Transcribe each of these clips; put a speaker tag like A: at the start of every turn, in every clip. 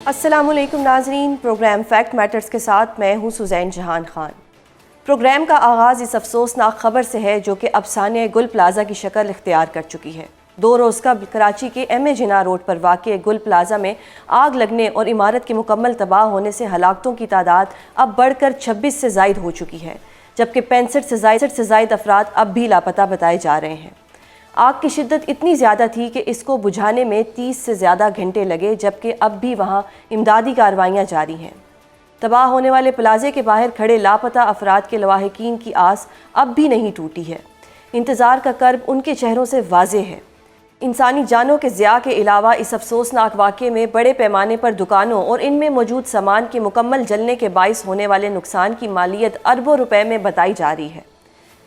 A: السلام علیکم ناظرین، پروگرام فیکٹ میٹرز کے ساتھ میں ہوں سوزین جہان خان۔ پروگرام کا آغاز اس افسوسناک خبر سے ہے جو کہ اب سانحہ گل پلازا کی شکل اختیار کر چکی ہے۔ 2 روز قبل کراچی کے ایم اے جناح روڈ پر واقع گل پلازا میں آگ لگنے اور عمارت کے مکمل تباہ ہونے سے ہلاکتوں کی تعداد اب بڑھ کر 26 سے زائد ہو چکی ہے، جبکہ 65 سے زائد افراد اب بھی لاپتہ بتائے جا رہے ہیں۔ آگ کی شدت اتنی زیادہ تھی کہ اس کو بجھانے میں 30 سے زیادہ گھنٹے لگے، جبکہ اب بھی وہاں امدادی کارروائیاں جاری ہیں۔ تباہ ہونے والے پلازے کے باہر کھڑے لاپتہ افراد کے لواحقین کی آس اب بھی نہیں ٹوٹی ہے۔ انتظار کا کرب ان کے چہروں سے واضح ہے۔ انسانی جانوں کے ضیاع کے علاوہ اس افسوسناک واقعے میں بڑے پیمانے پر دکانوں اور ان میں موجود سامان کے مکمل جلنے کے باعث ہونے والے نقصان کی مالیت اربوں روپے میں بتائی جا رہی ہے۔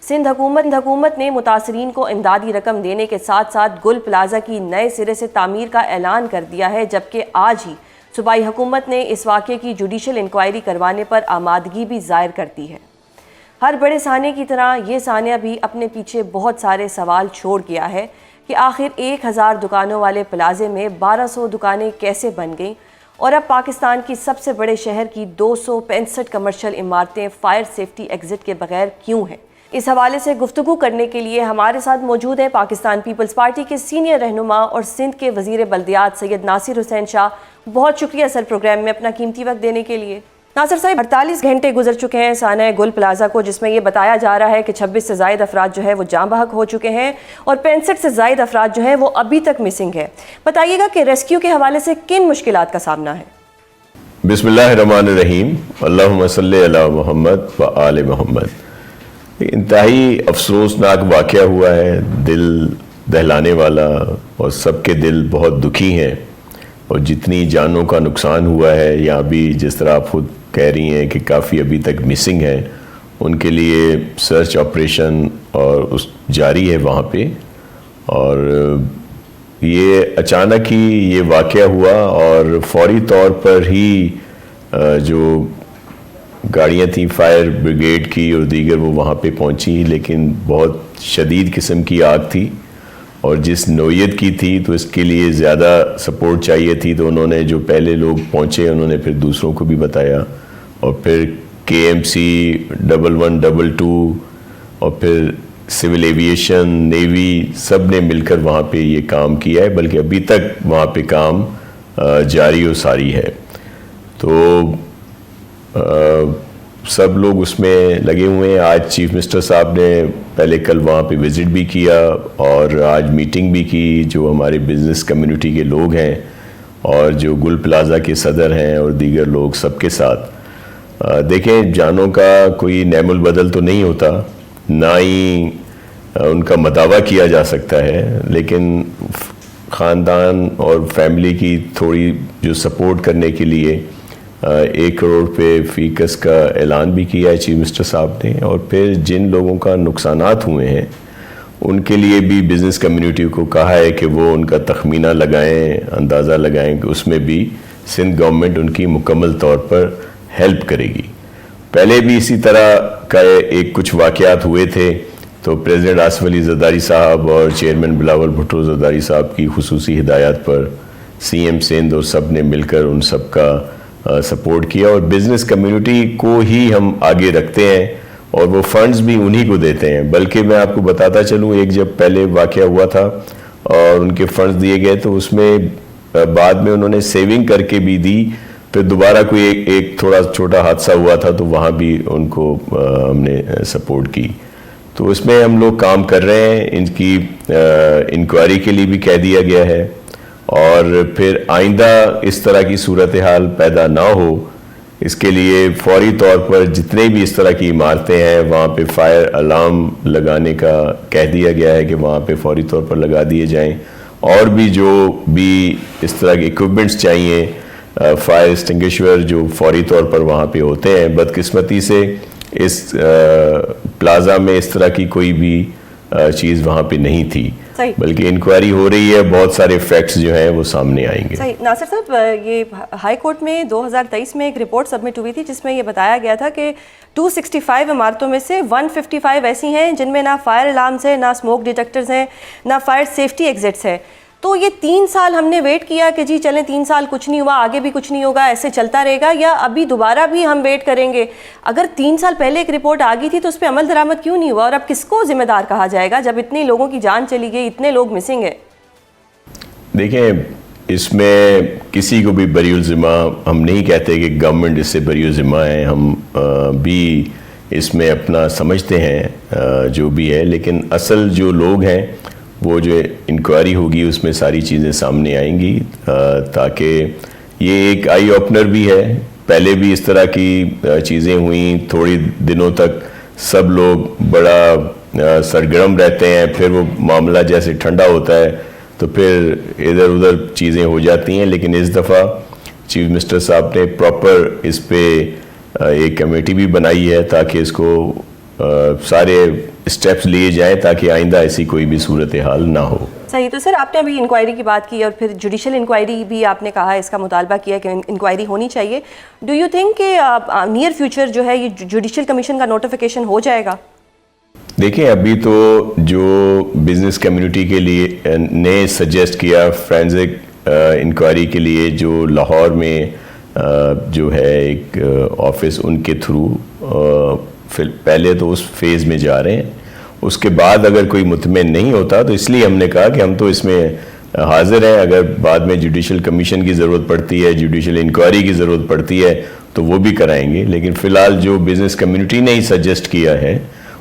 A: سندھ حکومت نے متاثرین کو امدادی رقم دینے کے ساتھ ساتھ گل پلازا کی نئے سرے سے تعمیر کا اعلان کر دیا ہے، جبکہ آج ہی صوبائی حکومت نے اس واقعے کی جوڈیشل انکوائری کروانے پر آمادگی بھی ظاہر کر دی ہے۔ ہر بڑے سانحے کی طرح یہ سانحہ بھی اپنے پیچھے بہت سارے سوال چھوڑ گیا ہے کہ آخر 1000 دکانوں والے پلازے میں 1200 دکانیں کیسے بن گئیں، اور اب پاکستان کی سب سے بڑے شہر کی 265 کمرشل عمارتیں فائر سیفٹی ایگزٹ کے بغیر کیوں ہیں۔ اس حوالے سے گفتگو کرنے کے لیے ہمارے ساتھ موجود ہیں پاکستان پیپلز پارٹی کے سینئر رہنما اور سندھ کے وزیر بلدیات سید ناصر حسین شاہ۔ بہت شکریہ سر پروگرام میں اپنا قیمتی وقت دینے کے لیے۔ ناصر صاحب، 48 گھنٹے گزر چکے ہیں سانحہ گل پلازا کو، جس میں یہ بتایا جا رہا ہے کہ 26 سے زائد افراد جو ہے وہ جاں بحق ہو چکے ہیں اور 65 سے زائد افراد جو ہیں وہ ابھی تک مسنگ ہے۔ بتائیے گا کہ ریسکیو کے حوالے سے کن مشکلات کا سامنا ہے؟
B: بسم اللہ الرحمن الرحیم، اللہم صلی علی محمد و آل محمد۔ انتہائی افسوسناک واقعہ ہوا ہے، دل دہلانے والا، اور سب کے دل بہت دکھی ہیں، اور جتنی جانوں کا نقصان ہوا ہے، یا بھی جس طرح آپ خود کہہ رہی ہیں کہ کافی ابھی تک مسنگ ہیں، ان کے لیے سرچ آپریشن اور جاری ہے وہاں پہ۔ اور یہ اچانک ہی یہ واقعہ ہوا اور فوری طور پر ہی جو گاڑیاں تھیں فائر بریگیڈ کی اور دیگر وہ وہاں پہ پہنچی، لیکن بہت شدید قسم کی آگ تھی اور جس نوعیت کی تھی تو اس کے لیے زیادہ سپورٹ چاہیے تھی، تو انہوں نے جو پہلے لوگ پہنچے انہوں نے پھر دوسروں کو بھی بتایا، اور پھر KMC 1122 اور پھر سول ایویشن، نیوی، سب نے مل کر وہاں پہ یہ کام کیا ہے، بلکہ ابھی تک وہاں پہ کام جاری و ساری ہے۔ تو سب لوگ اس میں لگے ہوئے ہیں۔ آج چیف منسٹر صاحب نے پہلے کل وہاں پہ وزٹ بھی کیا اور آج میٹنگ بھی کی، جو ہمارے بزنس کمیونٹی کے لوگ ہیں اور جو گل پلازا کے صدر ہیں اور دیگر لوگ، سب کے ساتھ دیکھیں، جانوں کا کوئی نعم البدل تو نہیں ہوتا، نہ ہی ان کا مداوع کیا جا سکتا ہے، لیکن خاندان اور فیملی کی تھوڑی جو سپورٹ کرنے کے لیے 1 کروڑ پہ فی کس کا اعلان بھی کیا ہے چیف منسٹر صاحب نے، اور پھر جن لوگوں کا نقصانات ہوئے ہیں ان کے لیے بھی بزنس کمیونٹی کو کہا ہے کہ وہ ان کا تخمینہ لگائیں، اندازہ لگائیں کہ اس میں بھی سندھ گورنمنٹ ان کی مکمل طور پر ہیلپ کرے گی۔ پہلے بھی اسی طرح کا کچھ واقعات ہوئے تھے، تو پریزیڈنٹ آصف علی زرداری صاحب اور چیئرمین بلاول بھٹو زرداری صاحب کی خصوصی ہدایات پر CM سندھ اور سب نے مل کر ان سب کا سپورٹ کیا، اور بزنس کمیونٹی کو ہی ہم آگے رکھتے ہیں اور وہ فنڈز بھی انہی کو دیتے ہیں۔ بلکہ میں آپ کو بتاتا چلوں، جب پہلے واقعہ ہوا تھا اور ان کے فنڈز دیے گئے تو اس میں بعد میں انہوں نے سیونگ کر کے بھی دی، پھر دوبارہ کوئی ایک تھوڑا چھوٹا حادثہ ہوا تھا تو وہاں بھی ان کو ہم نے سپورٹ کی۔ تو اس میں ہم لوگ کام کر رہے ہیں، ان کی انکوائری کے لیے بھی کہہ دیا گیا ہے، اور پھر آئندہ اس طرح کی صورتحال پیدا نہ ہو اس کے لیے فوری طور پر جتنے بھی اس طرح کی عمارتیں ہیں وہاں پہ فائر الارم لگانے کا کہہ دیا گیا ہے کہ وہاں پہ فوری طور پر لگا دیے جائیں، اور بھی جو بھی اس طرح کے ایکوپمنٹس چاہیے، فائر ایکسٹنگوشر جو فوری طور پر وہاں پہ ہوتے ہیں۔ بدقسمتی سے اس پلازا میں اس طرح کی کوئی بھی چیز وہاں پہ نہیں تھی، بلکہ انکوائری ہو رہی ہے، بہت سارے فیکٹس جو ہیں وہ سامنے آئیں گے۔
A: صحیح۔ ناصر صاحب، یہ ہائی کورٹ میں 2023 میں ایک رپورٹ سبمٹ ہوئی تھی جس میں یہ بتایا گیا تھا کہ 265 عمارتوں میں سے 155 ایسی ہیں جن میں نہ فائر الارمز ہیں، نہ اسموک ڈیٹیکٹرز ہیں، نہ فائر سیفٹی ایگزٹس ہیں۔ تو یہ 3 سال ہم نے ویٹ کیا کہ جی چلیں 3 سال کچھ نہیں ہوا، آگے بھی کچھ نہیں ہوگا، ایسے چلتا رہے گا، یا ابھی دوبارہ بھی ہم ویٹ کریں گے؟ اگر 3 سال پہلے ایک رپورٹ آ گئی تھی تو اس پہ عمل درآمد کیوں نہیں ہوا، اور اب کس کو ذمہ دار کہا جائے گا جب اتنے لوگوں کی جان چلی گئی، اتنے لوگ مسنگ ہیں؟
B: دیکھیں، اس میں کسی کو بھی بری الذمہ ہم نہیں کہتے کہ گورنمنٹ اس سے بری الذمہ ہے، ہم بھی اس میں اپنا سمجھتے ہیں جو بھی ہے، لیکن اصل جو لوگ ہیں وہ جو انکوائری ہوگی اس میں ساری چیزیں سامنے آئیں گی، تاکہ یہ ایک آئی اوپنر بھی ہے۔ پہلے بھی اس طرح کی چیزیں ہوئیں، تھوڑی دنوں تک سب لوگ بڑا سرگرم رہتے ہیں، پھر وہ معاملہ جیسے ٹھنڈا ہوتا ہے تو پھر ادھر ادھر چیزیں ہو جاتی ہیں۔ لیکن اس دفعہ چیف منسٹر صاحب نے پراپر اس پہ ایک کمیٹی بھی بنائی ہے تاکہ اس کو سارے اسٹیپس لیے جائیں تاکہ آئندہ ایسی کوئی بھی صورتحال نہ ہو۔
A: صحیح، تو سر آپ نے ابھی انکوائری کی بات کی اور پھر جوڈیشل انکوائری بھی آپ نے کہا، اس کا مطالبہ کیا کہ انکوائری ہونی چاہیے۔ ڈو یو تھنک کہ نیئر فیوچر جو ہے یہ جوڈیشل کمیشن کا نوٹیفیکیشن ہو جائے گا؟
B: دیکھیں، ابھی تو جو بزنس کمیونٹی کے لیے نے سجیسٹ کیا فرینزک انکوائری کے لیے، جو لاہور میں جو ہے ایک آفس ان کے تھرو پہلے تو اس فیز میں جا رہے ہیں، اس کے بعد اگر کوئی مطمئن نہیں ہوتا تو اس لیے ہم نے کہا کہ ہم تو اس میں حاضر ہیں، اگر بعد میں جوڈیشل کمیشن کی ضرورت پڑتی ہے، جوڈیشل انکوائری کی ضرورت پڑتی ہے تو وہ بھی کرائیں گے، لیکن فی الحال جو بزنس کمیونٹی نے ہی سجیسٹ کیا ہے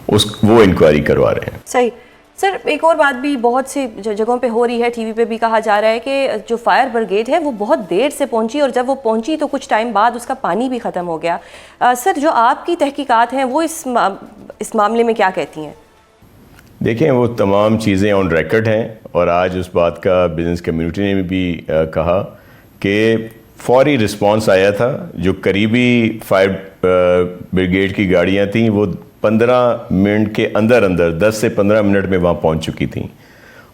B: وہ انکوائری کروا رہے ہیں۔
A: صحیح سر، ایک اور بات بھی بہت سی جگہوں پہ ہو رہی ہے، ٹی وی پہ بھی کہا جا رہا ہے کہ جو فائر بریگیڈ ہے وہ بہت دیر سے پہنچی، اور جب وہ پہنچی تو کچھ ٹائم بعد اس کا پانی بھی ختم ہو گیا۔ سر، جو آپ کی تحقیقات ہیں وہ اس معاملے میں کیا کہتی ہیں؟
B: دیکھیں، وہ تمام چیزیں آن ریکارڈ ہیں، اور آج اس بات کا بزنس کمیونٹی نے بھی کہا کہ فوری رسپانس آیا تھا۔ جو قریبی فائر بریگیڈ کی گاڑیاں تھیں وہ 15 منٹ کے اندر 10 سے 15 منٹ میں وہاں پہنچ چکی تھیں،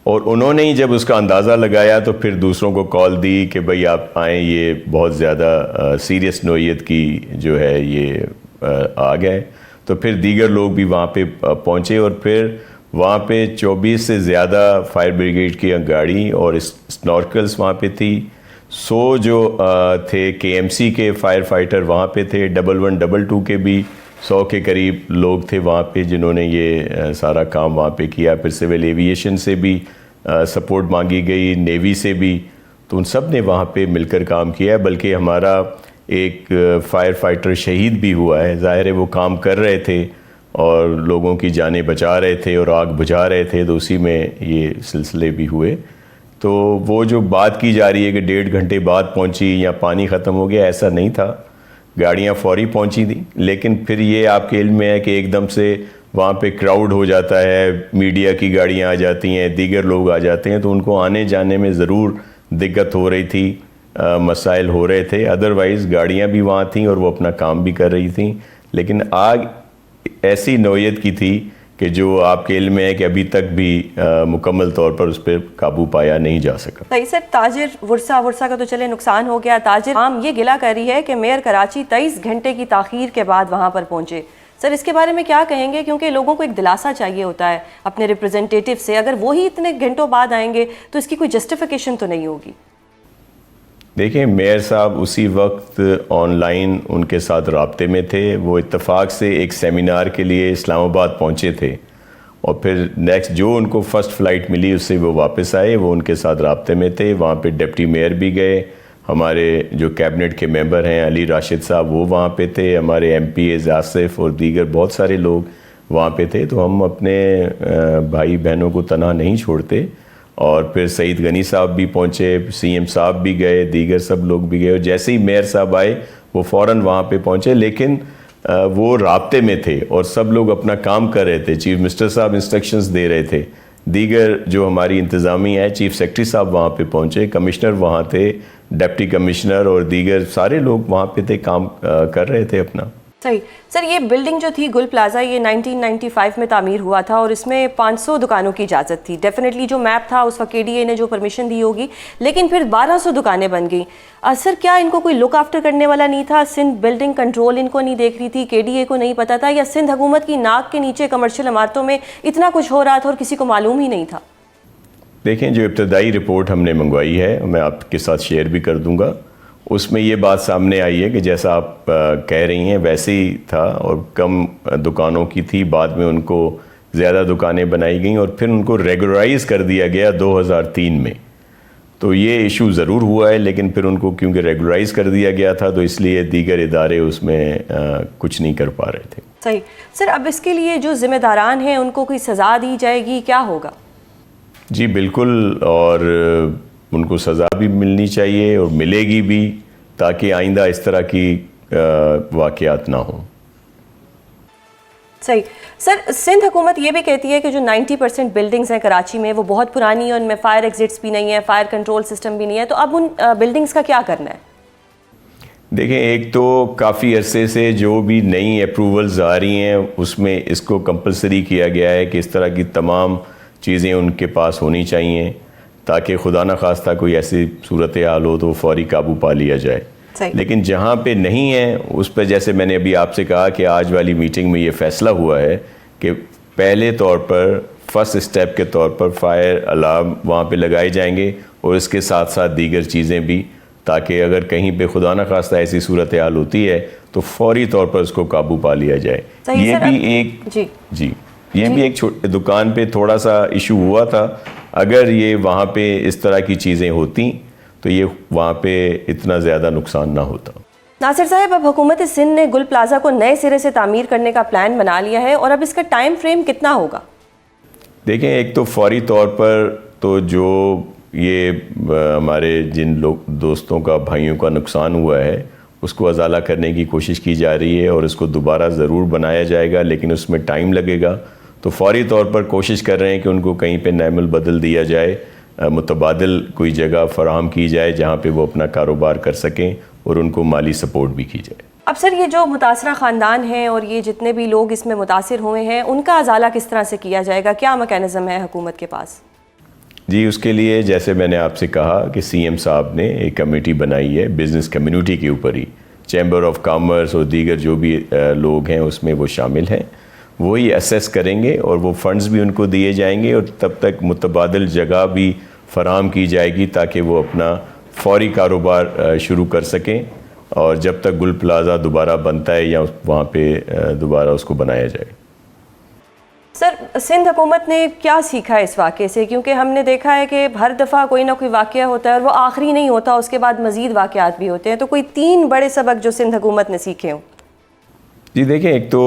B: اور انہوں نے ہی جب اس کا اندازہ لگایا تو پھر دوسروں کو کال دی کہ بھئی آپ آئیں، یہ بہت زیادہ سیریس نوعیت کی جو ہے یہ آ گئے، تو پھر دیگر لوگ بھی وہاں پہ پہنچے، اور پھر وہاں پہ 24 سے زیادہ فائر بریگیڈ کی گاڑی اور اسنارکلز وہاں پہ تھی، 100 جو تھے کے ایم سی کے فائر فائٹر وہاں پہ تھے، 1122 کے بھی 100 کے قریب لوگ تھے وہاں پہ جنہوں نے یہ سارا کام وہاں پہ کیا۔ پھر سول ایویشن سے بھی سپورٹ مانگی گئی، نیوی سے بھی، تو ان سب نے وہاں پہ مل کر کام کیا، بلکہ ہمارا ایک فائر فائٹر شہید بھی ہوا ہے۔ ظاہر ہے وہ کام کر رہے تھے اور لوگوں کی جانیں بچا رہے تھے اور آگ بجھا رہے تھے، تو اسی میں یہ سلسلے بھی ہوئے۔ تو وہ جو بات کی جا رہی ہے کہ 1.5 گھنٹے بعد پہنچی یا پانی ختم ہو گیا، ایسا نہیں تھا، گاڑیاں فوری پہنچی تھیں، لیکن پھر یہ آپ کے علم میں ہے کہ ایک دم سے وہاں پہ کراؤڈ ہو جاتا ہے، میڈیا کی گاڑیاں آ جاتی ہیں، دیگر لوگ آ جاتے ہیں، تو ان کو آنے جانے میں ضرور دقت ہو رہی تھی، مسائل ہو رہے تھے۔ ادروائز گاڑیاں بھی وہاں تھیں اور وہ اپنا کام بھی کر رہی تھیں، لیکن آگ ایسی نوعیت کی تھی کہ جو آپ کے علم میں ہے کہ ابھی تک بھی مکمل طور پر اس پہ قابو پایا نہیں جا سکا۔
A: صحیح سر، تاجر ورثہ کا تو چلے نقصان ہو گیا، تاجر عام یہ گلہ کر رہی ہے کہ میئر کراچی 23 گھنٹے کی تاخیر کے بعد وہاں پر پہنچے۔ سر، اس کے بارے میں کیا کہیں گے؟ کیونکہ لوگوں کو ایک دلاسا چاہیے ہوتا ہے اپنے ریپرزنٹیٹیو سے، اگر وہی اتنے گھنٹوں بعد آئیں گے تو اس کی کوئی جسٹیفیکیشن تو نہیں ہوگی۔
B: دیکھیں، میئر صاحب اسی وقت آن لائن ان کے ساتھ رابطے میں تھے، وہ اتفاق سے ایک سیمینار کے لیے اسلام آباد پہنچے تھے، اور پھر نیکسٹ جو ان کو فرسٹ فلائٹ ملی اس سے وہ واپس آئے، وہ ان کے ساتھ رابطے میں تھے۔ وہاں پہ ڈپٹی میئر بھی گئے، ہمارے جو کیبنٹ کے ممبر ہیں علی راشد صاحب وہ وہاں پہ تھے، ہمارے ایم پی ایز آصف اور دیگر بہت سارے لوگ وہاں پہ تھے۔ تو ہم اپنے بھائی بہنوں کو تنہا نہیں چھوڑتے، اور پھر سعید غنی صاحب بھی پہنچے، سی ایم صاحب بھی گئے، دیگر سب لوگ بھی گئے، اور جیسے ہی میئر صاحب آئے وہ فوراً وہاں پہ پہنچے، لیکن وہ رابطے میں تھے اور سب لوگ اپنا کام کر رہے تھے۔ چیف منسٹر صاحب انسٹرکشنز دے رہے تھے، دیگر جو ہماری انتظامیہ ہے، چیف سیکرٹری صاحب وہاں پہ پہنچے، کمشنر وہاں تھے، ڈپٹی کمشنر اور دیگر سارے لوگ وہاں پہ تھے، کام کر رہے تھے اپنا۔
A: صحیح سر، یہ بلڈنگ جو تھی گل پلازا، یہ 1995 میں تعمیر ہوا تھا اور اس میں 500 دکانوں کی اجازت تھی۔ ڈیفینیٹلی جو میپ تھا اس وقت کے ڈی اے نے جو پرمیشن دی ہوگی، لیکن پھر 1200 دکانیں بن گئیں۔ سر، کیا ان کو کوئی لک آفٹر کرنے والا نہیں تھا؟ سندھ بلڈنگ کنٹرول ان کو نہیں دیکھ رہی تھی، کے ڈی اے کو نہیں پتا تھا، یا سندھ حکومت کی ناک کے نیچے کمرشل عمارتوں میں اتنا کچھ ہو رہا تھا اور کسی کو معلوم ہی نہیں تھا؟
B: دیکھیں جو ابتدائی رپورٹ ہم نے منگوائی ہے میں آپ کے ساتھ شیئر بھی کر دوں گا، اس میں یہ بات سامنے آئی ہے کہ جیسا آپ کہہ رہی ہیں ویسے ہی تھا اور کم دکانوں کی تھی، بعد میں ان کو زیادہ دکانیں بنائی گئیں اور پھر ان کو ریگولرائز کر دیا گیا 2003 میں. تو یہ ایشو ضرور ہوا ہے، لیکن پھر ان کو کیونکہ ریگولرائز کر دیا گیا تھا تو اس لیے دیگر ادارے اس میں کچھ نہیں کر پا رہے تھے.
A: صحیح سر، اب اس کے لیے جو ذمہ داران ہیں ان کو کوئی سزا دی جائے گی، کیا ہوگا؟
B: جی بالکل، اور ان کو سزا بھی ملنی چاہیے اور ملے گی بھی، تاکہ آئندہ اس طرح کی واقعات نہ ہوں.
A: صحیح سر، سندھ حکومت یہ بھی کہتی ہے کہ جو 90% بلڈنگز ہیں کراچی میں وہ بہت پرانی ہیں، ان میں فائر ایگزٹس بھی نہیں ہیں، فائر کنٹرول سسٹم بھی نہیں ہے، تو اب ان بلڈنگز کا کیا کرنا ہے؟
B: دیکھیں ایک تو کافی عرصے سے جو بھی نئی اپروولز آ رہی ہیں اس میں اس کو کمپلسری کیا گیا ہے کہ اس طرح کی تمام چیزیں ان کے پاس ہونی چاہیے تاکہ خدا نخواستہ کوئی ایسی صورتحال ہو تو فوری قابو پا لیا جائے. لیکن جہاں پہ نہیں ہے اس پہ جیسے میں نے ابھی آپ سے کہا کہ آج والی میٹنگ میں یہ فیصلہ ہوا ہے کہ پہلے طور پر فرسٹ اسٹیپ کے طور پر فائر الارم وہاں پہ لگائے جائیں گے اور اس کے ساتھ ساتھ دیگر چیزیں بھی، تاکہ اگر کہیں پہ خدا نخواستہ ایسی صورتحال ہوتی ہے تو فوری طور پر اس کو قابو پا لیا جائے. یہ بھی ایک دکان پہ تھوڑا سا ایشو ہوا تھا، اگر یہ وہاں پہ اس طرح کی چیزیں ہوتی تو یہ وہاں پہ اتنا زیادہ نقصان نہ ہوتا.
A: ناصر صاحب، اب حکومت سندھ نے گل پلازا کو نئے سرے سے تعمیر کرنے کا پلان بنا لیا ہے، اور اب اس کا ٹائم فریم کتنا ہوگا؟
B: دیکھیں ایک تو فوری طور پر تو جو یہ ہمارے جن لوگ دوستوں کا بھائیوں کا نقصان ہوا ہے اس کو ازالہ کرنے کی کوشش کی جا رہی ہے اور اس کو دوبارہ ضرور بنایا جائے گا، لیکن اس میں ٹائم لگے گا. تو فوری طور پر کوشش کر رہے ہیں کہ ان کو کہیں پہ نعم البدل دیا جائے، متبادل کوئی جگہ فراہم کی جائے جہاں پہ وہ اپنا کاروبار کر سکیں اور ان کو مالی سپورٹ بھی کی جائے.
A: اب سر یہ جو متاثرہ خاندان ہیں اور یہ جتنے بھی لوگ اس میں متاثر ہوئے ہیں ان کا ازالہ کس طرح سے کیا جائے گا؟ کیا میکینزم ہے حکومت کے پاس؟
B: جی اس کے لیے جیسے میں نے آپ سے کہا کہ سی ایم صاحب نے ایک کمیٹی بنائی ہے بزنس کمیونٹی کے اوپر ہی، چیمبر آف کامرس اور دیگر جو بھی لوگ ہیں اس میں وہ شامل ہیں، وہی اسیس کریں گے اور وہ فنڈز بھی ان کو دیے جائیں گے اور تب تک متبادل جگہ بھی فراہم کی جائے گی تاکہ وہ اپنا فوری کاروبار شروع کر سکیں، اور جب تک گل پلازا دوبارہ بنتا ہے یا وہاں پہ دوبارہ اس کو بنایا جائے.
A: سر سندھ حکومت نے کیا سیکھا اس واقعے سے؟ کیونکہ ہم نے دیکھا ہے کہ ہر دفعہ کوئی نہ کوئی واقعہ ہوتا ہے اور وہ آخری نہیں ہوتا، اس کے بعد مزید واقعات بھی ہوتے ہیں، تو کوئی 3 بڑے سبق جو سندھ حکومت نے سیکھے ہوں.
B: جی دیکھیں ایک تو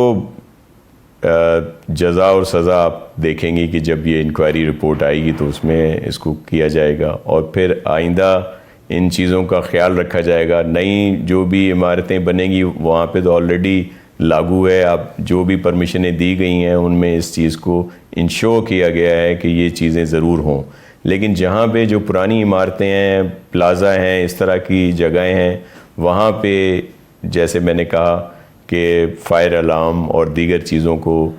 B: جزا اور سزا آپ دیکھیں گی کہ جب یہ انکوائری رپورٹ آئے گی تو اس میں اس کو کیا جائے گا، اور پھر آئندہ ان چیزوں کا خیال رکھا جائے گا. نئی جو بھی عمارتیں بنیں گی وہاں پہ تو آلریڈی لاگو ہے، اب جو بھی پرمیشنیں دی گئی ہیں ان میں اس چیز کو انشور کیا گیا ہے کہ یہ چیزیں ضرور ہوں. لیکن جہاں پہ جو پرانی عمارتیں ہیں، پلازا ہیں، اس طرح کی جگہیں ہیں، وہاں پہ جیسے میں نے کہا کہ فائر الارم اور دیگر چیزوں کو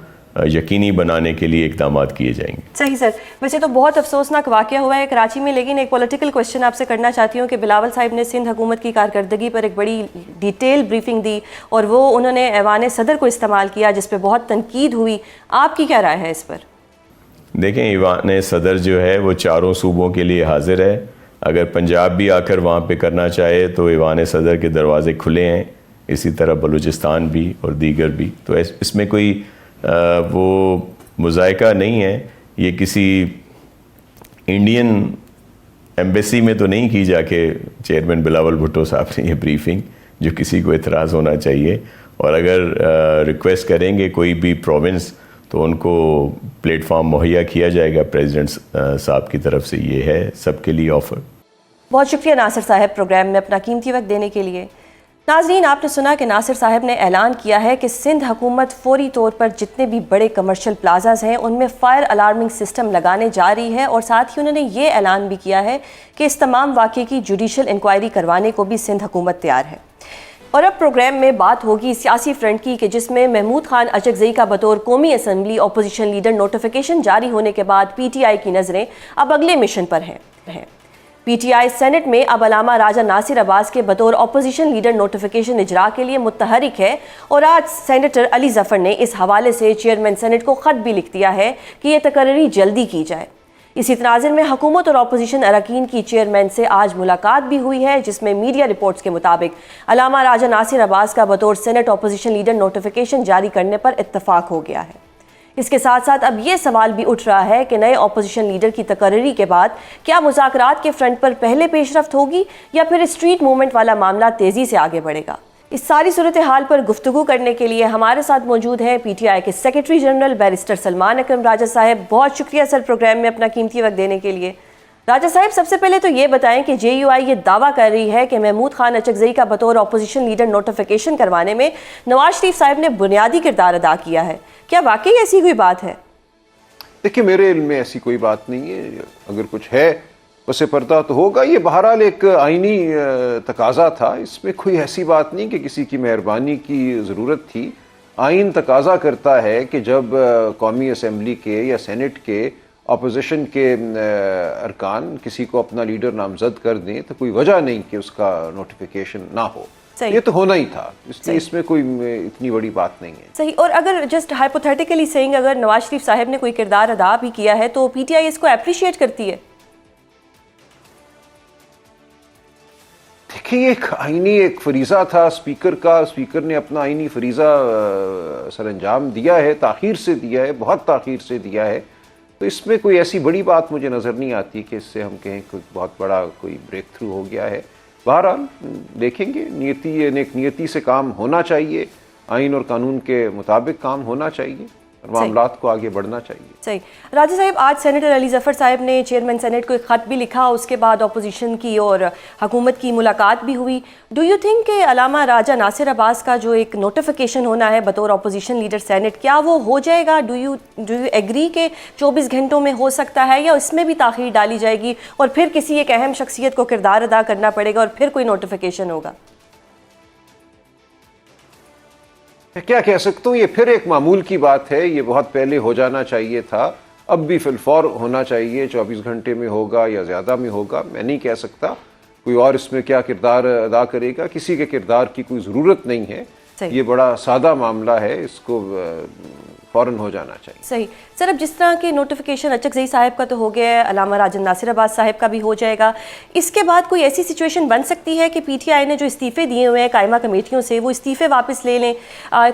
B: یقینی بنانے کے لیے اقدامات کیے جائیں گے.
A: صحیح سر، ویسے تو بہت افسوسناک واقعہ ہوا ہے کراچی میں، لیکن ایک پولیٹیکل کوشچن آپ سے کرنا چاہتی ہوں کہ بلاول صاحب نے سندھ حکومت کی کارکردگی پر ایک بڑی ڈیٹیل بریفنگ دی اور وہ انہوں نے ایوان صدر کو استعمال کیا جس پہ بہت تنقید ہوئی. آپ کی کیا رائے ہے اس پر؟
B: دیکھیں ایوان صدر جو ہے وہ چاروں صوبوں کے لیے حاضر ہے، اگر پنجاب بھی آ کر وہاں پہ کرنا چاہے تو ایوان صدر کے دروازے کھلے ہیں، اسی طرح بلوچستان بھی اور دیگر بھی. تو اس میں کوئی وہ مذائقہ نہیں ہے. یہ کسی انڈین ایمبیسی میں تو نہیں کی جا کے چیئرمین بلاول بھٹو صاحب نے یہ بریفنگ، جو کسی کو اعتراض ہونا چاہیے، اور اگر ریکویسٹ کریں گے کوئی بھی پروونس تو ان کو پلیٹ فارم مہیا کیا جائے گا پریزیڈنٹ صاحب کی طرف سے. یہ ہے سب کے لیے آفر.
A: بہت شکریہ ناصر صاحب پروگرام میں اپنا قیمتی وقت دینے کے لیے. ناظرین، آپ نے سنا کہ ناصر صاحب نے اعلان کیا ہے کہ سندھ حکومت فوری طور پر جتنے بھی بڑے کمرشل پلازاز ہیں ان میں فائر الارمنگ سسٹم لگانے جا رہی ہے، اور ساتھ ہی انہوں نے یہ اعلان بھی کیا ہے کہ اس تمام واقعے کی جوڈیشل انکوائری کروانے کو بھی سندھ حکومت تیار ہے. اور اب پروگرام میں بات ہوگی سیاسی فرنٹ کی، کہ جس میں محمود خان اچکزئی کا بطور قومی اسمبلی اپوزیشن لیڈر نوٹیفیکیشن جاری ہونے کے بعد پی ٹی آئی کی نظریں اب اگلے مشن پر ہیں. پی ٹی آئی سینٹ میں اب علامہ راجہ ناصر عباس کے بطور اپوزیشن لیڈر نوٹیفیکیشن اجرا کے لیے متحرک ہے، اور آج سینیٹر علی ظفر نے اس حوالے سے چیئرمین سینٹ کو خط بھی لکھ دیا ہے کہ یہ تقرری جلدی کی جائے. اسی تناظر میں حکومت اور اپوزیشن اراکین کی چیئرمین سے آج ملاقات بھی ہوئی ہے، جس میں میڈیا رپورٹس کے مطابق علامہ راجہ ناصر عباس کا بطور سینٹ اپوزیشن لیڈر نوٹیفیکیشن جاری کرنے پر اتفاق ہو گیا ہے۔ اس کے ساتھ ساتھ اب یہ سوال بھی اٹھ رہا ہے کہ نئے اپوزیشن لیڈر کی تقرری کے بعد کیا مذاکرات کے فرنٹ پر پہلے پیش رفت ہوگی یا پھر اسٹریٹ موومنٹ والا معاملہ تیزی سے آگے بڑھے گا؟ اس ساری صورتحال پر گفتگو کرنے کے لیے ہمارے ساتھ موجود ہیں پی ٹی آئی کے سیکرٹری جنرل بیرسٹر سلمان اکرم راجہ صاحب۔ بہت شکریہ سر پروگرام میں اپنا قیمتی وقت دینے کے لیے۔ راجہ صاحب، سب سے پہلے تو یہ بتائیں کہ جے یو آئی یہ دعویٰ کر رہی ہے کہ محمود خان اچکزئی کا بطور اپوزیشن لیڈر نوٹیفیکیشن کروانے میں نواز شریف صاحب نے بنیادی کردار ادا کیا ہے، کیا واقعی ایسی کوئی بات ہے؟
C: دیکھیں، میرے علم میں ایسی کوئی بات نہیں ہے، اگر کچھ ہے اسے پردہ تو ہوگا۔ یہ بہرحال ایک آئینی تقاضا تھا، اس میں کوئی ایسی بات نہیں کہ کسی کی مہربانی کی ضرورت تھی۔ آئین تقاضا کرتا ہے کہ جب قومی اسمبلی کے یا سینٹ کے اپوزیشن کے ارکان کسی کو اپنا لیڈر نامزد کر دیں تو کوئی وجہ نہیں کہ اس کا نوٹیفیکیشن نہ ہو۔ یہ تو ہونا ہی تھا، اس لیے اس میں کوئی اتنی بڑی بات نہیں ہے۔
A: صحیح۔ اور اگر جسٹ ہائپوتھیٹیکلی سینگ اگر نواز شریف صاحب نے کوئی کردار ادا بھی کیا ہے تو پی ٹی آئی اس کو اپریشیٹ کرتی ہے؟
C: دیکھیں، یہ ایک آئینی ایک فریضہ تھا اسپیکر کا، اسپیکر نے اپنا آئینی فریضہ سر انجام دیا ہے، تاخیر سے دیا ہے، بہت تاخیر سے دیا ہے، تو اس میں کوئی ایسی بڑی بات مجھے نظر نہیں آتی کہ اس سے ہم کہیں کوئی بہت بڑا کوئی بریک تھرو ہو گیا ہے۔ بہرحال دیکھیں گے، نیک نیتی سے کام ہونا چاہیے، آئین اور قانون کے مطابق کام ہونا چاہیے اور معاملات کو آگے بڑھنا چاہیے۔
A: صحیح۔ راجہ صاحب، آج سینیٹر علی ظفر صاحب نے چیئرمین سینٹ کو ایک خط بھی لکھا، اس کے بعد اپوزیشن کی اور حکومت کی ملاقات بھی ہوئی۔ ڈو یو تھنک کہ علامہ راجہ ناصر عباس کا جو ایک نوٹیفیکیشن ہونا ہے بطور اپوزیشن لیڈر سینٹ، کیا وہ ہو جائے گا؟ ڈو یو ایگری کہ 24 گھنٹوں میں ہو سکتا ہے یا اس میں بھی تاخیر ڈالی جائے گی اور پھر کسی ایک اہم شخصیت کو کردار ادا کرنا پڑے گا اور پھر کوئی نوٹیفیکیشن ہوگا؟
C: کیا کہہ سکتا ہوں، یہ پھر ایک معمول کی بات ہے، یہ بہت پہلے ہو جانا چاہیے تھا، اب بھی فی الفور ہونا چاہیے۔ 24 گھنٹے میں ہوگا یا زیادہ میں ہوگا میں نہیں کہہ سکتا، کوئی اور اس میں کیا کردار ادا کرے گا، کسی کے کردار کی کوئی ضرورت نہیں ہے۔ یہ بڑا سادہ معاملہ ہے، اس کو فوراً ہو جانا چاہیے۔
A: صحیح۔ سر، اب جس طرح کے نوٹیفیکیشن اچکزئی صاحب کا تو ہو گیا ہے، علامہ راجہ ناصر عباس صاحب کا بھی ہو جائے گا، اس کے بعد کوئی ایسی سچویشن بن سکتی ہے کہ پی ٹی آئی نے جو استعفے دیے ہوئے ہیں قائمہ کمیٹیوں سے وہ استعفے واپس لے لیں؟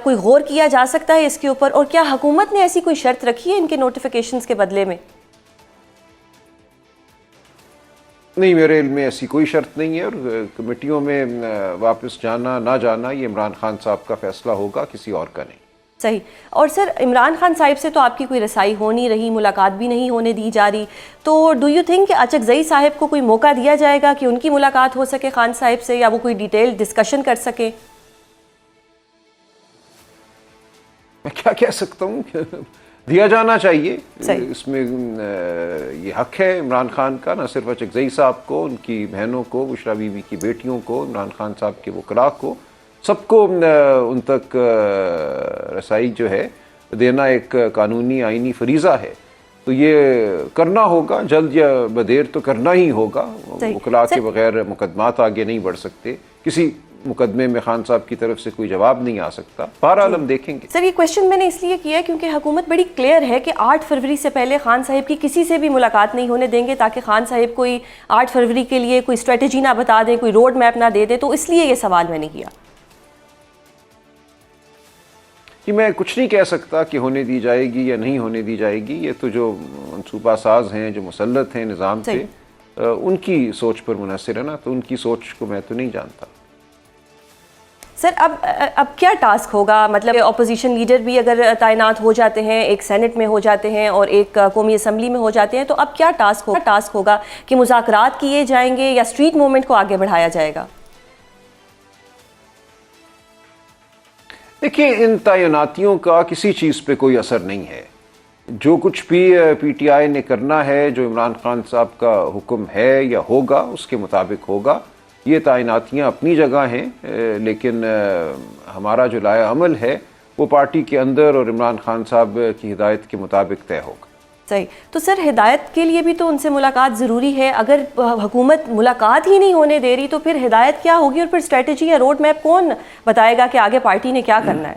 A: کوئی غور کیا جا سکتا ہے اس کے اوپر؟ اور کیا حکومت نے ایسی کوئی شرط رکھی ہے ان کے نوٹیفیکیشنز کے بدلے میں؟
C: نہیں، میرے علم میں ایسی کوئی شرط نہیں ہے، اور کمیٹیوں میں واپس جانا نہ جانا یہ عمران خان صاحب کا فیصلہ ہوگا، کسی اور کا نہیں۔
A: صحیح۔ اور سر، عمران خان صاحب سے تو آپ کی کوئی رسائی ہو نہیں رہی، ملاقات بھی نہیں ہونے دی جا رہی، تو ڈو یو تھنک کہ اچکزئی صاحب کو کوئی موقع دیا جائے گا کہ ان کی ملاقات ہو سکے خان صاحب سے، یا وہ کوئی ڈیٹیل ڈسکشن کر سکے؟
C: میں کیا کہہ سکتا ہوں، دیا جانا چاہیے، اس میں یہ حق ہے عمران خان کا، نہ صرف اچکزئی صاحب کو، ان کی بہنوں کو، بشرا بی بی کی بیٹیوں کو، عمران خان صاحب کے وکلاء کو، سب کو ان تک رسائی جو ہے دینا ایک قانونی آئینی فریضہ ہے، تو یہ کرنا ہوگا، جلد یا بدیر تو کرنا ہی ہوگا۔ وکلاء کے بغیر مقدمات آگے نہیں بڑھ سکتے، کسی مقدمے میں خان صاحب کی طرف سے کوئی جواب نہیں آ سکتا، بہرحال ہم دیکھیں گے۔
A: سر، یہ کویشچن میں نے اس لیے کیا ہے کیونکہ حکومت بڑی کلیئر ہے کہ 8 فروری سے پہلے خان صاحب کی کسی سے بھی ملاقات نہیں ہونے دیں گے، تاکہ خان صاحب کوئی 8 فروری کے لیے کوئی اسٹریٹجی نہ بتا دیں، کوئی روڈ میپ نہ دے دیں، تو اس لیے یہ سوال میں نے کیا۔
C: کہ میں کچھ نہیں کہہ سکتا کہ ہونے دی جائے گی یا نہیں ہونے دی جائے گی، یہ تو جو منصوبہ ساز ہیں، جو مسلط ہیں نظام پہ، ان کی سوچ پر منحصر ہے نا، تو ان کی سوچ کو میں تو نہیں جانتا۔
A: سر، اب کیا ٹاسک ہوگا؟ مطلب اپوزیشن لیڈر بھی اگر تعینات ہو جاتے ہیں، ایک سینٹ میں ہو جاتے ہیں اور ایک قومی اسمبلی میں ہو جاتے ہیں، تو اب کیا ٹاسک ہوگا کہ مذاکرات کیے جائیں گے یا اسٹریٹ موومنٹ کو آگے بڑھایا جائے گا؟
C: دیکھیں، ان تعیناتیوں کا کسی چیز پہ کوئی اثر نہیں ہے، جو کچھ بھی پی ٹی آئی نے کرنا ہے، جو عمران خان صاحب کا حکم ہے یا ہوگا، اس کے مطابق ہوگا۔ یہ تعیناتیاں اپنی جگہ ہیں، لیکن ہمارا جو لائحہ عمل ہے وہ پارٹی کے اندر اور عمران خان صاحب کی ہدایت کے مطابق طے ہوگا۔
A: صحیح۔ تو سر، ہدایت کے لیے بھی تو ان سے ملاقات ضروری ہے، اگر حکومت ملاقات ہی نہیں ہونے دے رہی تو پھر ہدایت کیا ہوگی، اور پھر اسٹریٹجی یا روڈ میپ کون بتائے گا کہ آگے پارٹی نے کیا کرنا ہے؟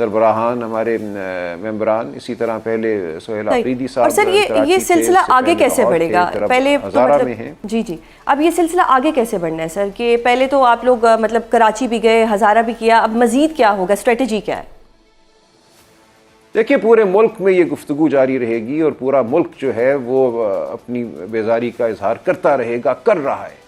C: سربراہان ہمارے ممبران، اسی طرح پہلے سہیل آفریدی صاحب.
A: اور سر یہ سلسلہ آگے کیسے بڑھے گا؟ پہلے
C: ہزارہ میں ہیں.
A: جی اب یہ سلسلہ آگے کیسے بڑھنا ہے سر؟ کہ پہلے تو آپ لوگ مطلب کراچی بھی گئے، ہزارہ بھی کیا، اب مزید کیا ہوگا؟ اسٹریٹجی کیا ہے؟
C: دیکھیے پورے ملک میں یہ گفتگو جاری رہے گی اور پورا ملک جو ہے وہ اپنی بیزاری کا اظہار کرتا رہے گا، کر رہا ہے.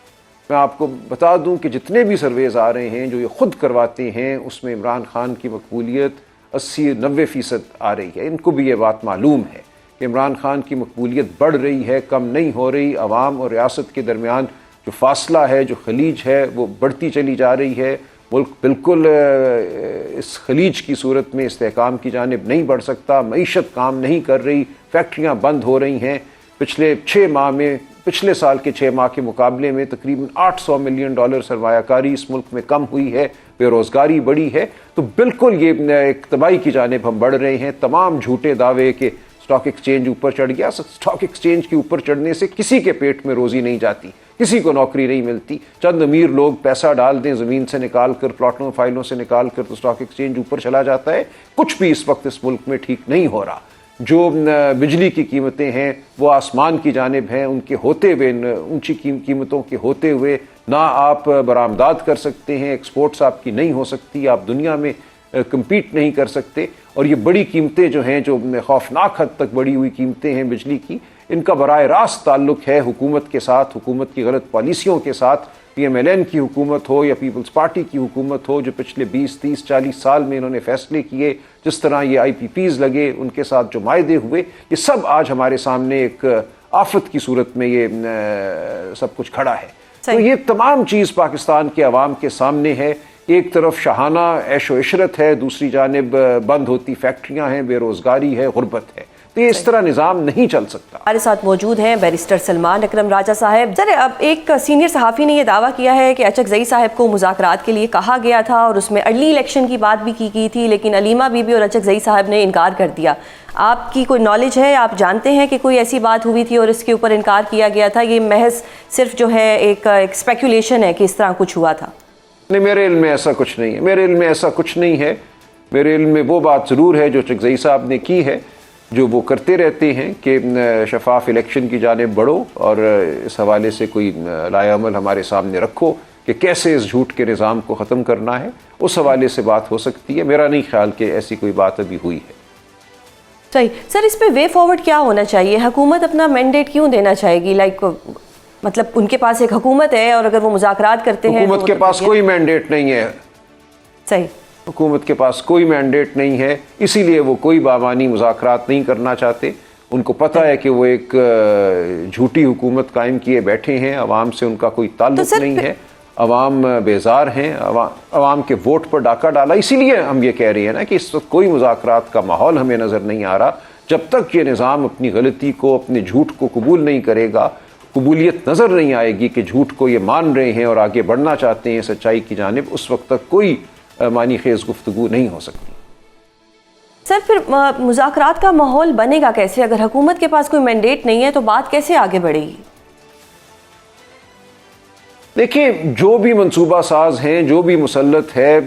C: میں آپ کو بتا دوں کہ جتنے بھی سرویز آ رہے ہیں جو یہ خود کرواتے ہیں، اس میں عمران خان کی مقبولیت 80-90% آ رہی ہے. ان کو بھی یہ بات معلوم ہے کہ عمران خان کی مقبولیت بڑھ رہی ہے، کم نہیں ہو رہی. عوام اور ریاست کے درمیان جو فاصلہ ہے، جو خلیج ہے، وہ بڑھتی چلی جا رہی ہے. ملک بالکل اس خلیج کی صورت میں استحکام کی جانب نہیں بڑھ سکتا. معیشت کام نہیں کر رہی، فیکٹریاں بند ہو رہی ہیں. پچھلے سال کے 6 ماہ کے مقابلے میں تقریباً $800 ملین سرمایہ کاری اس ملک میں کم ہوئی ہے، بے روزگاری بڑھی ہے. تو بالکل یہ ایک تباہی کی جانب ہم بڑھ رہے ہیں. تمام جھوٹے دعوے کہ اسٹاک ایکسچینج اوپر چڑھ گیا، اسٹاک ایکسچینج کے اوپر چڑھنے سے کسی کے پیٹ میں روزی نہیں جاتی، کسی کو نوکری نہیں ملتی. چند امیر لوگ پیسہ ڈال دیں زمین سے نکال کر، پلاٹوں فائلوں سے نکال کر، تو اسٹاک ایکسچینج اوپر چلا جاتا ہے. کچھ بھی اس وقت اس ملک میں ٹھیک نہیں ہو رہا. جو بجلی کی قیمتیں ہیں وہ آسمان کی جانب ہیں. ان کے ہوتے ہوئے، اونچی قیمتوں کے ہوتے ہوئے نہ آپ برآمدات کر سکتے ہیں، ایکسپورٹس آپ کی نہیں ہو سکتی، آپ دنیا میں کمپیٹ نہیں کر سکتے. اور یہ بڑی قیمتیں جو ہیں، جو خوفناک حد تک بڑھی ہوئی قیمتیں ہیں بجلی کی، ان کا براہ راست تعلق ہے حکومت کے ساتھ، حکومت کی غلط پالیسیوں کے ساتھ. PMLN کی حکومت ہو یا پیپلز پارٹی کی حکومت ہو، جو پچھلے 20, 30, 40 سال میں انہوں نے فیصلے کیے، جس طرح یہ IPPs لگے، ان کے ساتھ جو معاہدے ہوئے، یہ سب آج ہمارے سامنے ایک آفت کی صورت میں یہ سب کچھ کھڑا ہے. تو یہ تمام چیز پاکستان کے عوام کے سامنے ہے. ایک طرف شاہانہ عیش و عشرت ہے، دوسری جانب بند ہوتی فیکٹریاں ہیں، بے روزگاری ہے، غربت ہے. تو یہ اس طرح نظام نہیں چل سکتا.
A: ہمارے ساتھ موجود ہیں بیرسٹر سلمان اکرم راجہ صاحب. سر اب ایک سینئر صحافی نے یہ دعویٰ کیا ہے کہ اچکزئی صاحب کو مذاکرات کے لیے کہا گیا تھا اور اس میں ارلی الیکشن کی بات بھی کی گئی تھی، لیکن علیمہ بی بی اور اچکزئی صاحب نے انکار کر دیا. آپ کی کوئی نالج ہے، آپ جانتے ہیں کہ کوئی ایسی بات ہوئی تھی اور اس کے اوپر انکار کیا گیا تھا؟ یہ محض صرف جو ہے ایک اسپیکولیشن ہے کہ اس طرح کچھ ہوا تھا.
C: نہیں، میرے علم میں ایسا کچھ نہیں ہے. میرے علم میں ایسا کچھ نہیں ہے. میرے علم میں وہ بات ضرور ہے جو اچکزئی صاحب نے کی ہے، جو وہ کرتے رہتے ہیں کہ شفاف الیکشن کی جانب بڑھو اور اس حوالے سے کوئی لائحہ عمل ہمارے سامنے رکھو کہ کیسے اس جھوٹ کے نظام کو ختم کرنا ہے. اس حوالے سے بات ہو سکتی ہے. میرا نہیں خیال کہ ایسی کوئی بات ابھی ہوئی ہے.
A: صحیح. سر اس پہ وے فارورڈ کیا ہونا چاہیے؟ حکومت اپنا مینڈیٹ کیوں دینا چاہے گی؟ مطلب ان کے پاس ایک حکومت ہے اور اگر وہ مذاکرات کرتے ہیں،
C: حکومت کے پاس کوئی مینڈیٹ نہیں ہے.
A: صحیح.
C: حکومت کے پاس کوئی مینڈیٹ نہیں ہے، اسی لیے وہ کوئی بامانی مذاکرات نہیں کرنا چاہتے. ان کو پتہ ہے کہ وہ ایک جھوٹی حکومت قائم کیے بیٹھے ہیں، عوام سے ان کا کوئی تعلق نہیں ہے، عوام بیزار ہیں، عوام کے ووٹ پر ڈاکہ ڈالا. اسی لیے ہم یہ کہہ رہے ہیں نا کہ اس وقت کوئی مذاکرات کا ماحول ہمیں نظر نہیں آ رہا. جب تک یہ نظام اپنی غلطی کو، اپنے جھوٹ کو قبول نہیں کرے گا، قبولیت نظر نہیں آئے گی کہ جھوٹ کو یہ مان رہے ہیں اور آگے بڑھنا چاہتے ہیں سچائی کی جانب، اس وقت تک کوئی معنی خیز گفتگو نہیں ہو سکتی.
A: سر پھر مذاکرات کا ماحول بنے گا کیسے؟ اگر حکومت کے پاس کوئی مینڈیٹ نہیں ہے تو بات کیسے آگے بڑھے گی؟
C: دیکھیں، جو بھی منصوبہ ساز ہیں، جو بھی مسلط ہے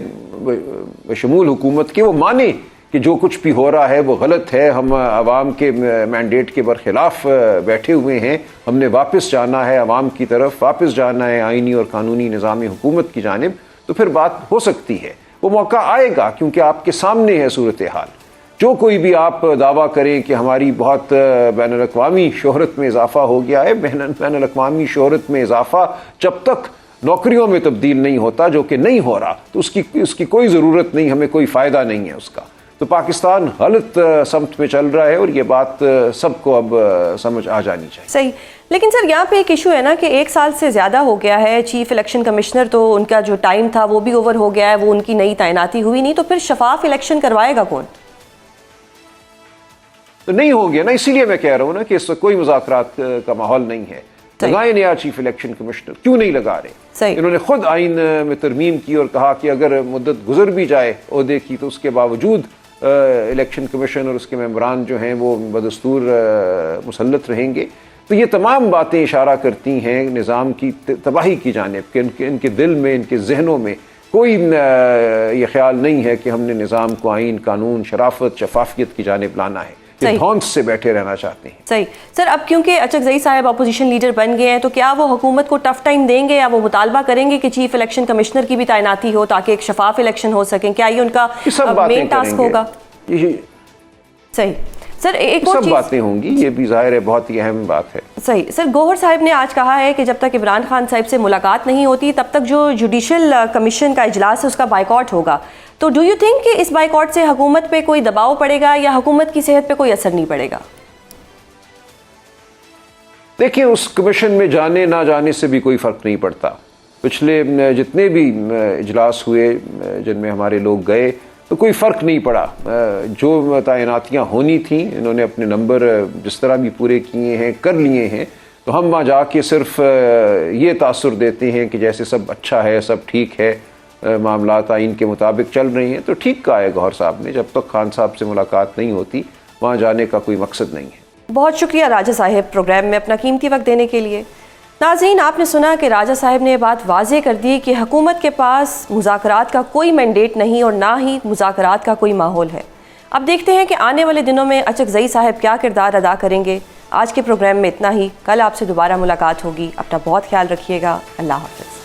C: بشمول حکومت کے، وہ مانے کہ جو کچھ بھی ہو رہا ہے وہ غلط ہے. ہم عوام کے مینڈیٹ کے برخلاف بیٹھے ہوئے ہیں. ہم نے واپس جانا ہے عوام کی طرف، واپس جانا ہے آئینی اور قانونی نظام حکومت کی جانب. تو پھر بات ہو سکتی ہے. وہ موقع آئے گا کیونکہ آپ کے سامنے ہے صورتحال. جو کوئی بھی آپ دعویٰ کریں کہ ہماری بہت بین الاقوامی شہرت میں اضافہ ہو گیا ہے، بین الاقوامی شہرت میں اضافہ جب تک نوکریوں میں تبدیل نہیں ہوتا، جو کہ نہیں ہو رہا، تو اس کی کوئی ضرورت نہیں، ہمیں کوئی فائدہ نہیں ہے اس کا. تو پاکستان غلط سمت میں چل رہا ہے اور یہ بات سب کو اب سمجھ آ جانی چاہیے.
A: صحیح. لیکن سر یہاں پہ ایک ایشو ہے نا کہ 1 سال سے زیادہ ہو گیا ہے. چیف الیکشن کمشنر تو ان کا جو ٹائم تھا وہ بھی اوور ہو گیا ہے، وہ ان کی نئی تعیناتی ہوئی نہیں، تو پھر شفاف الیکشن کروائے گا کون؟
C: تو نہیں ہو گیا نا. اسی لیے میں کہہ رہا ہوں نا کہ اس وقت کوئی مذاکرات کا ماحول نہیں ہے. لگائے نیا چیف الیکشن کمشنر، کیوں نہیں لگا رہے؟
A: صحیح.
C: انہوں نے خود آئین میں ترمیم کی اور کہا کہ اگر مدت گزر بھی جائے عہدے کی تو اس کے باوجود الیکشن کمیشن اور اس کے ممبران جو ہیں وہ بدستور مسلط رہیں گے. تو یہ تمام باتیں اشارہ کرتی ہیں نظام کی تباہی کی جانب کہ ان کے دل میں، ان کے ذہنوں میں کوئی یہ خیال نہیں ہے کہ ہم نے نظام کو آئین، قانون، شرافت، شفافیت کی جانب لانا ہے، یہ دھونس سے بیٹھے رہنا چاہتے ہیں۔
A: صحیح سر، اب کیونکہ اچکزئی صاحب اپوزیشن لیڈر بن گئے ہیں تو کیا وہ حکومت کو ٹف ٹائم دیں گے یا وہ مطالبہ کریں گے کہ چیف الیکشن کمشنر کی بھی تعیناتی ہو تاکہ ایک شفاف الیکشن ہو سکیں؟ کیا یہ ان کا مین ٹاسک ہوگا؟ صحیح سر، ایک اور
C: سب باتیں ہوں گی، یہ بھی ظاہر ہے بہت ہی اہم بات ہے۔
A: صحیح سر، گوہر صاحب نے آج کہا ہے کہ جب تک عمران خان صاحب سے ملاقات نہیں ہوتی تب تک جو جوڈیشل کمیشن کا اجلاس ہے اس کا بائیکاٹ ہوگا، تو ڈو یو تھنک کہ اس بائیکاٹ سے حکومت پہ کوئی دباؤ پڑے گا یا حکومت کی صحت پہ کوئی اثر نہیں پڑے گا؟
C: دیکھیں، اس کمیشن میں جانے نہ جانے سے بھی کوئی فرق نہیں پڑتا۔ پچھلے جتنے بھی اجلاس ہوئے جن میں ہمارے لوگ گئے تو کوئی فرق نہیں پڑا، جو تعیناتیاں ہونی تھیں انہوں نے اپنے نمبر جس طرح بھی پورے کیے ہیں، کر لیے ہیں، تو ہم وہاں جا کے صرف یہ تاثر دیتے ہیں کہ جیسے سب اچھا ہے، سب ٹھیک ہے، معاملات آئین کے مطابق چل رہے ہیں، تو ٹھیک کہا ہے گوہر صاحب نے، جب تک خان صاحب سے ملاقات نہیں ہوتی وہاں جانے کا کوئی مقصد نہیں ہے۔
A: بہت شکریہ راجہ صاحب پروگرام میں اپنا قیمتی وقت دینے کے لیے۔ ناظرین، آپ نے سنا کہ راجہ صاحب نے یہ بات واضح کر دی کہ حکومت کے پاس مذاکرات کا کوئی مینڈیٹ نہیں اور نہ ہی مذاکرات کا کوئی ماحول ہے۔ اب دیکھتے ہیں کہ آنے والے دنوں میں اچکزئی صاحب کیا کردار ادا کریں گے۔ آج کے پروگرام میں اتنا ہی، کل آپ سے دوبارہ ملاقات ہوگی، اپنا بہت خیال رکھیے گا، اللہ حافظ۔